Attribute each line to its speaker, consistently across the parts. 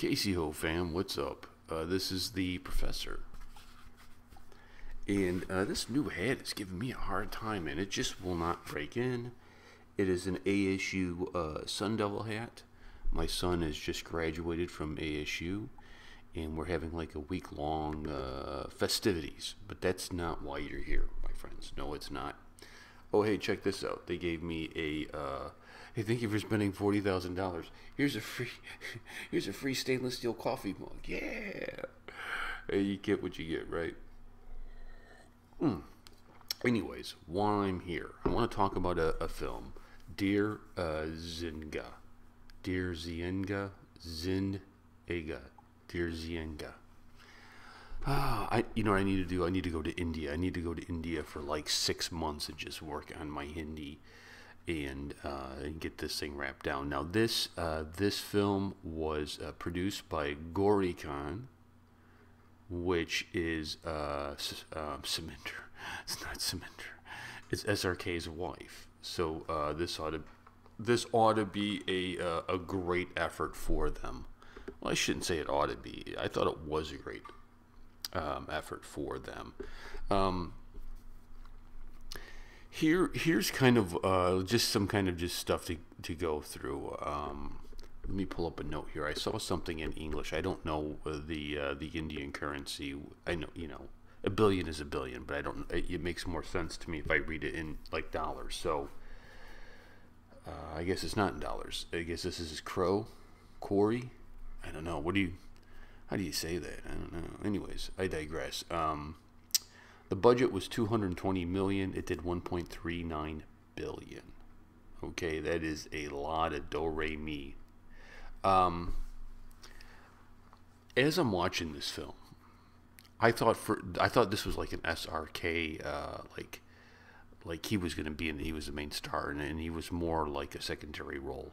Speaker 1: Casey Ho fam, what's up? This is the professor. And this new hat is giving me a hard time, and it just will not break in. It is an ASU Sun Devil hat. My son has just graduated from ASU, and we're having like a week-long festivities. But that's not why you're here, my friends. No, it's not. Oh, hey, check this out. They gave me a, hey, thank you for spending $40,000. Here's a free stainless steel coffee mug. Yeah. Hey, you get what you get, right? Anyways, while I'm here, I want to talk about a film, Dear Zinga. Dear Zienga, Zindega. Dear Zienga. You know what I need to do? I need to go to India. I need to go to India for like 6 months and just work on my Hindi and get this thing wrapped down. Now, this film was produced by Gauri Khan, which is Saminder. It's not Saminder. It's SRK's wife. So this ought to be a great effort for them. Well, I shouldn't say it ought to be. I thought it was a great effort for them. Here's kind of just some kind of just stuff to go through. Let me pull up a note here. I saw something in English. I don't know the Indian currency. I know, you know, a billion is a billion, but I don't. It makes more sense to me if I read it in like dollars. So I guess it's not in dollars. I guess this is Corey. I don't know. How do you say that? I don't know. Anyways, I digress. The budget was $220 million. It did $1.39 billion. Okay, that is a lot of do-re-mi. As I'm watching this film, I thought this was like an SRK, like he was gonna be he was the main star, and he was more like a secondary role.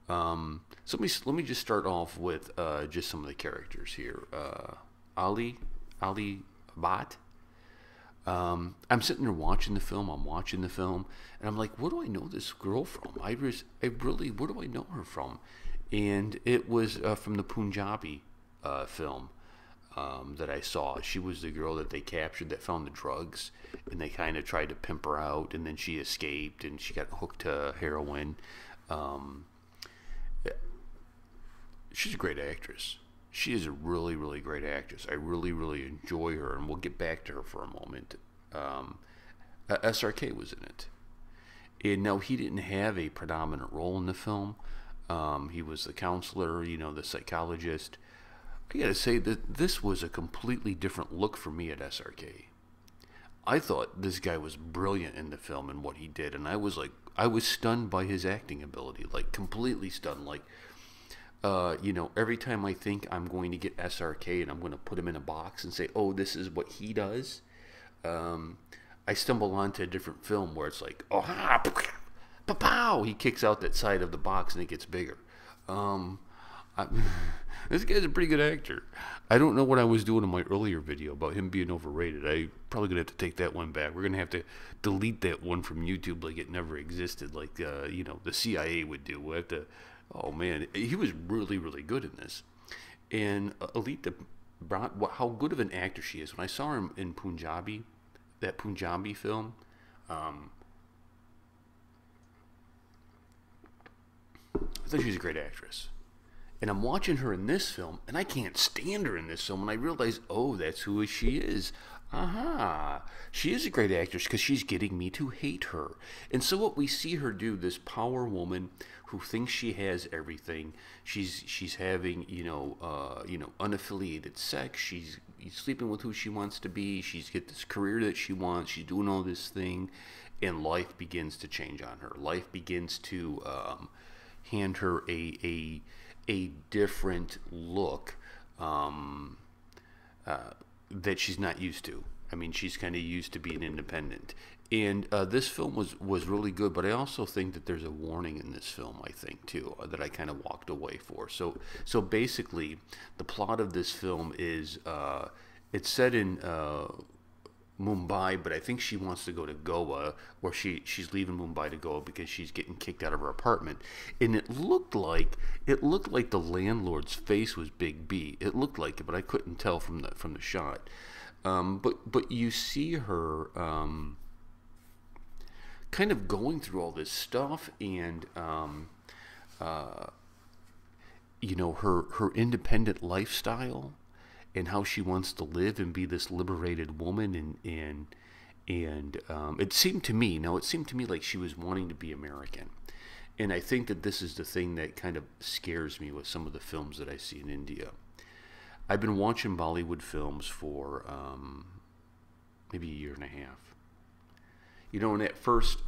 Speaker 1: So let me just start off with just some of the characters here. Ali Bhatt. I'm sitting there watching the film. I'm watching the film, and I'm like, "Where do I know this girl from? Where do I know her from?" And it was from the Punjabi film that I saw. She was the girl that they captured that found the drugs, and they kind of tried to pimp her out, and then she escaped, and she got hooked to heroin. She's a great actress. She is a really, really great actress. I really, really enjoy her, and we'll get back to her for a moment. SRK was in it. And now, he didn't have a predominant role in the film. He was the counselor, you know, the psychologist. I gotta say that this was a completely different look for me at SRK. I thought this guy was brilliant in the film and what he did, and I was stunned by his acting ability, like completely stunned. Like, you know, every time I think I'm going to get SRK and I'm going to put him in a box and say, oh, this is what he does, I stumble onto a different film where it's like, oh, ha, pow, he kicks out that side of the box and it gets bigger. This guy's a pretty good actor. I don't know what I was doing in my earlier video about him being overrated. I probably gonna have to take that one back. We're gonna have to delete that one from YouTube like it never existed, like you know, the CIA would do. We'll have to. Oh man, he was really, really good in this. And Alita brought how good of an actor she is. When I saw her in Punjabi, that Punjabi film, I thought she was a great actress. And I'm watching her in this film, and I can't stand her in this film, and I realize, oh, that's who she is. Aha. She is a great actress because she's getting me to hate her. And so what we see her do, this power woman who thinks she has everything, she's having, you know, unaffiliated sex, she's sleeping with who she wants to be, she's get this career that she wants, she's doing all this thing, and life begins to change on her. Life begins to hand her a different look that she's not used to. I mean, she's kind of used to being independent. And this film was really good, but I also think that there's a warning in this film, I think, too, that I kind of walked away for. So basically, the plot of this film is, it's set in Mumbai, but I think she wants to go to Goa, or she's leaving Mumbai to Goa because she's getting kicked out of her apartment. And it looked like the landlord's face was Big B. It looked like it, but I couldn't tell from the shot. But you see her kind of going through all this stuff, and her independent lifestyle, and how she wants to live and be this liberated woman, and it seemed to me like she was wanting to be American. And I think that this is the thing that kind of scares me with some of the films that I see in India. I've been watching Bollywood films for maybe a year and a half. And at first,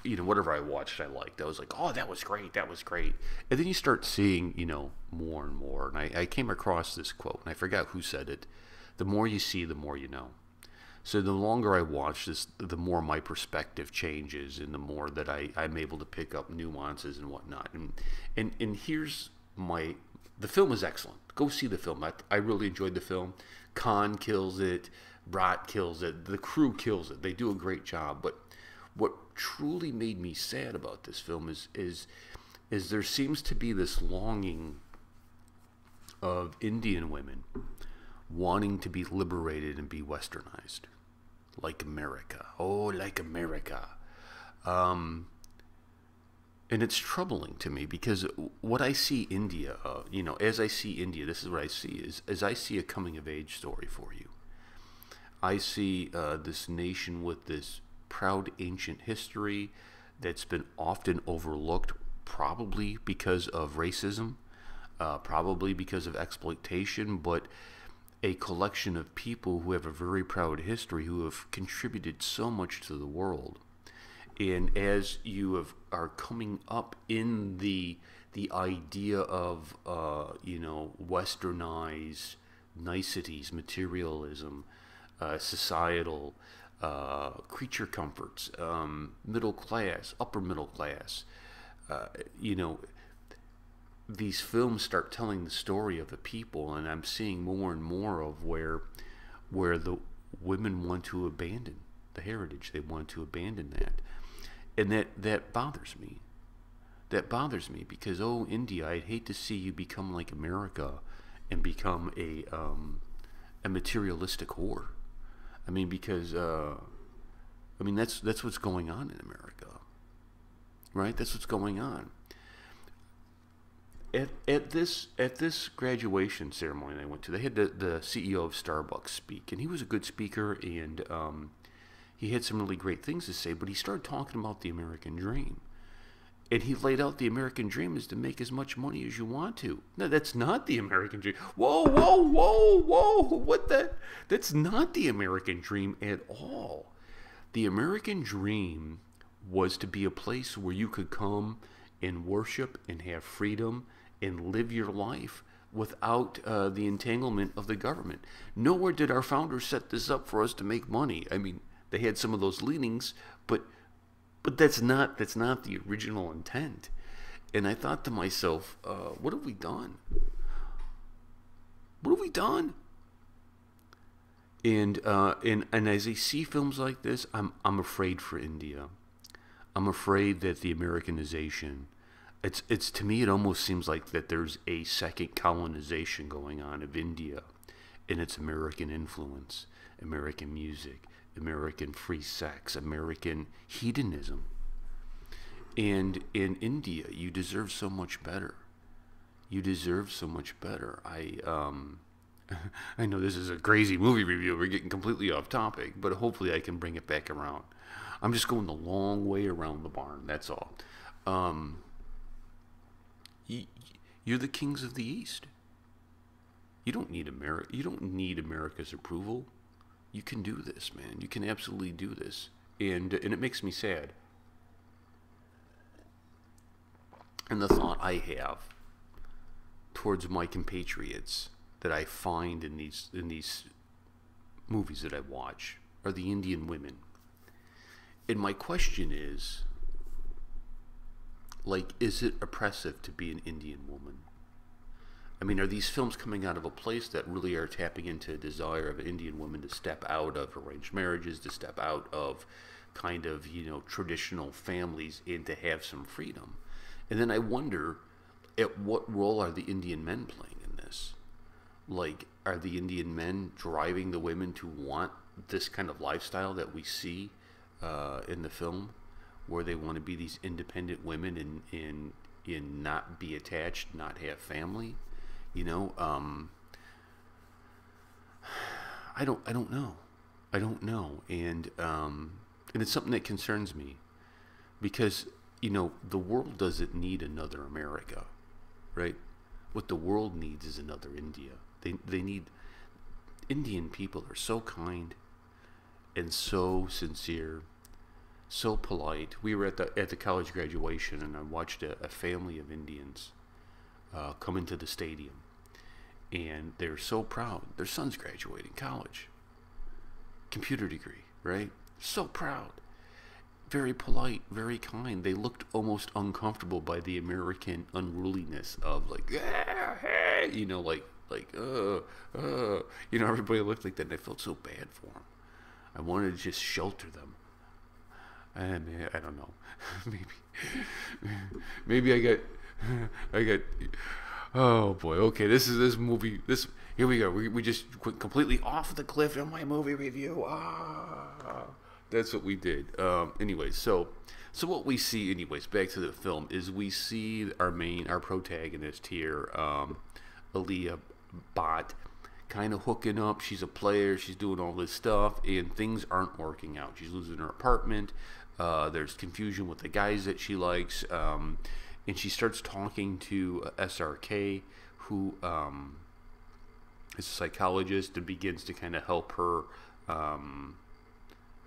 Speaker 1: whatever I watched, I liked. I was like, oh, that was great, that was great. And then you start seeing, more and more. And I came across this quote, and I forgot who said it. The more you see, the more you know. So the longer I watch this, the more my perspective changes, and the more that I'm able to pick up nuances and whatnot. And here's the film is excellent. Go see the film. I really enjoyed the film. Khan kills it. Brat kills it. The crew kills it. They do a great job. But what truly made me sad about this film is there seems to be this longing of Indian women wanting to be liberated and be westernized, like America. Oh, like America. And it's troubling to me, because what I see India, as I see India, this is what I see, is I see a coming of age story for you. I see this nation with this proud ancient history that's been often overlooked, probably because of racism, probably because of exploitation, but a collection of people who have a very proud history, who have contributed so much to the world. And as you are coming up in the idea of westernized niceties, materialism, societal creature comforts, middle class, upper middle class, these films start telling the story of the people, and I'm seeing more and more of where the women want to abandon the heritage. They want to abandon that. And that bothers me. That bothers me, because, India, I'd hate to see you become like America and become a materialistic whore. I mean, because that's what's going on in America, right? That's what's going on. At this graduation ceremony I went to, they had the CEO of Starbucks speak, and he was a good speaker, and he had some really great things to say, but he started talking about the American dream. And he laid out the American dream is to make as much money as you want to. No, that's not the American dream. Whoa, whoa, whoa, whoa. What the? That's not the American dream at all. The American dream was to be a place where you could come and worship and have freedom and live your life without the entanglement of the government. Nowhere did our founders set this up for us to make money. I mean, they had some of those leanings, but that's not the original intent. And I thought to myself, what have we done? What have we done? And as I see films like this, I'm afraid for India. I'm afraid that the Americanization, it's to me, it almost seems like that there's a second colonization going on of India, and its American influence, American music, American free sex, American hedonism. And in India, you deserve so much better. You deserve so much better. I know this is a crazy movie review. We're getting completely off topic, but hopefully I can bring it back around. I'm just going the long way around the barn. That's all. You're the kings of the East. You don't need America's approval. You can do this, man. You can absolutely do this. And it makes me sad. And the thought I have towards my compatriots that I find in these movies that I watch are the Indian women. And my question is, is it oppressive to be an Indian woman? I mean, are these films coming out of a place that really are tapping into a desire of Indian women to step out of arranged marriages, to step out of kind of, traditional families and to have some freedom? And then I wonder, at what role are the Indian men playing in this? Like, are the Indian men driving the women to want this kind of lifestyle that we see in the film, where they want to be these independent women and not be attached, not have family? I don't know. I don't know, and it's something that concerns me, because the world doesn't need another America, right? What the world needs is another India. They need Indian people are so kind and so sincere, so polite. We were at the college graduation, and I watched a family of Indians come into the stadium, and they're so proud. Their son's graduating college, computer degree, right? So proud, very polite, very kind. They looked almost uncomfortable by the American unruliness of like, everybody looked like that, and I felt so bad for them. I wanted to just shelter them. And I don't know. maybe I got. Oh boy. Okay, this movie. Here we go. We just went completely off the cliff on my movie review. That's what we did. Anyways, so what we see, anyways, back to the film, is we see our protagonist here, Aaliyah Bhatt, kind of hooking up. She's a player. She's doing all this stuff, and things aren't working out. She's losing her apartment. There's confusion with the guys that she likes, and she starts talking to SRK, who is a psychologist, and begins to kind of help her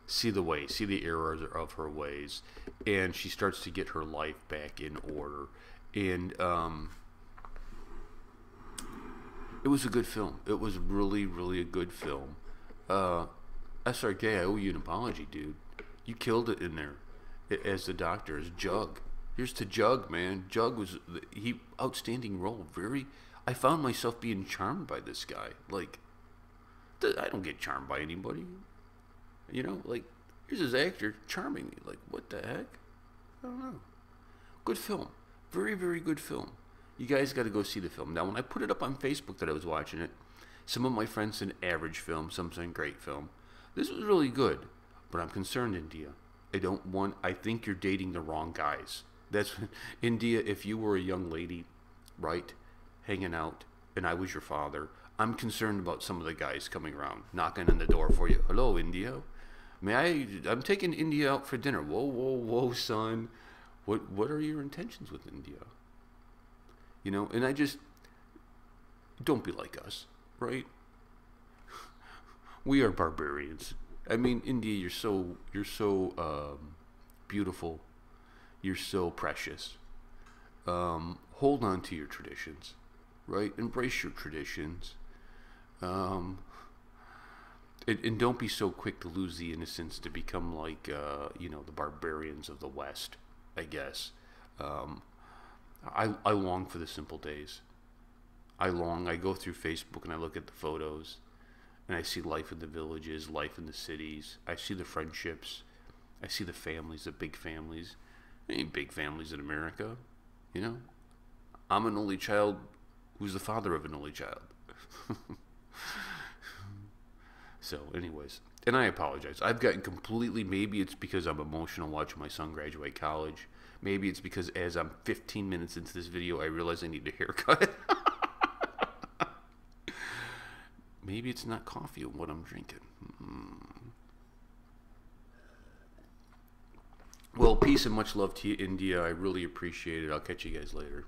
Speaker 1: see the errors of her ways, and she starts to get her life back in order. And it was a good film. It was really, really a good film. SRK, I owe you an apology, dude. You killed it in there as the doctor, as Jug. Here's to Jug, man. Jug was outstanding role. I found myself being charmed by this guy. Like, I don't get charmed by anybody. Like, here's his actor charming me. Like, what the heck? I don't know. Good film. Very, very good film. You guys got to go see the film. Now, when I put it up on Facebook that I was watching it, some of my friends said average film, some saying great film. This was really good, but I'm concerned, India. I think you're dating the wrong guys. That's India, if you were a young lady, right, hanging out, and I was your father, I'm concerned about some of the guys coming around, knocking on the door for you. Hello, India. I'm taking India out for dinner. Whoa, whoa, whoa, son. What are your intentions with India? And I just, don't be like us, right? We are barbarians. I mean, India, you're so beautiful. You're so precious. Hold on to your traditions, right? Embrace your traditions. And don't be so quick to lose the innocence to become like, the barbarians of the West, I guess. I long for the simple days. I go through Facebook and I look at the photos, and I see life in the villages, life in the cities. I see the friendships. I see the families, the big families. There ain't big families in America, I'm an only child who's the father of an only child. So, anyways, and I apologize. I've gotten completely, maybe it's because I'm emotional watching my son graduate college. Maybe it's because as I'm 15 minutes into this video, I realize I need a haircut. Maybe it's not coffee and what I'm drinking. Well, peace and much love to you, India. I really appreciate it. I'll catch you guys later.